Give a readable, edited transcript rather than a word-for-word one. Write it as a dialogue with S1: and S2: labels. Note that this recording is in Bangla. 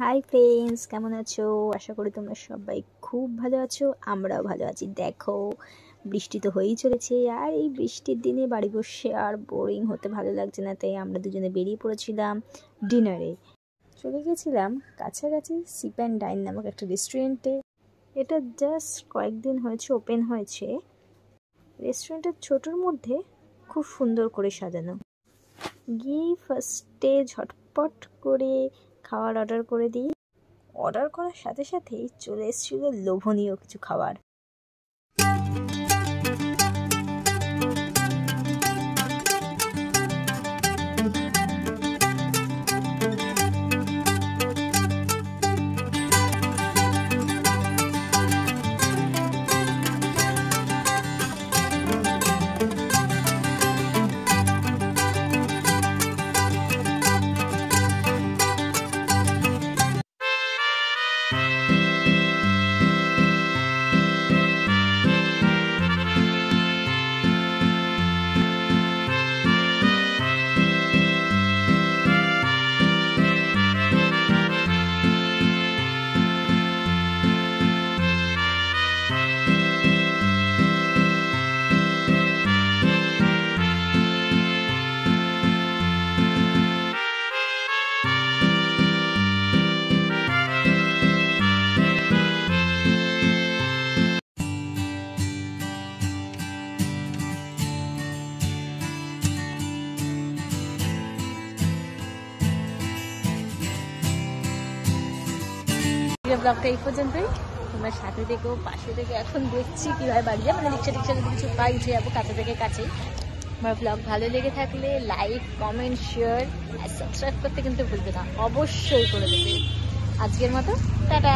S1: হাই ফ্রেন্ডস, কেমন আছো? আশা করি তোমরা সবাই খুব ভালো আছো। আমরাও ভালো আছি। দেখো, বৃষ্টি তো হয়েই চলেছে, আর এই বৃষ্টির দিনে বাড়ি বসে আর বোরিং হতে ভালো লাগছে না, তাই আমরা দুজনে বেরিয়ে পড়েছিলাম ডিনারে। চলে গেছিলাম কাছাকাছি সিপ অ্যান্ড ডাইন নামক একটা রেস্টুরেন্টে। এটা জাস্ট কয়েকদিন হয়েছে ওপেন হয়েছে। রেস্টুরেন্টের ছোটোর মধ্যে খুব সুন্দর করে সাজানো। গিয়ে ফার্স্টে ঝটপট করে খাবার অর্ডার করে দিই। অর্ডার করার সাথে সাথেই চলে এসেছিল লোভনীয় কিছু খাবার। ব্লগটা এই পর্যন্তই। তোমরা সাথে থেকেও পাশে থেকে এখন দেখছি কীভাবে বাড়ি যায়, মানে রিক্সা টিক্সা যদি কিছু পাই উঠে যাবো কাছে থেকে কাছেই। আমার ব্লগ ভালো লেগে থাকলে লাইক, কমেন্ট, শেয়ার আর সাবস্ক্রাইব করতে কিন্তু ভুলবে না, অবশ্যই করে দেবে। আজকের মতো টাটা।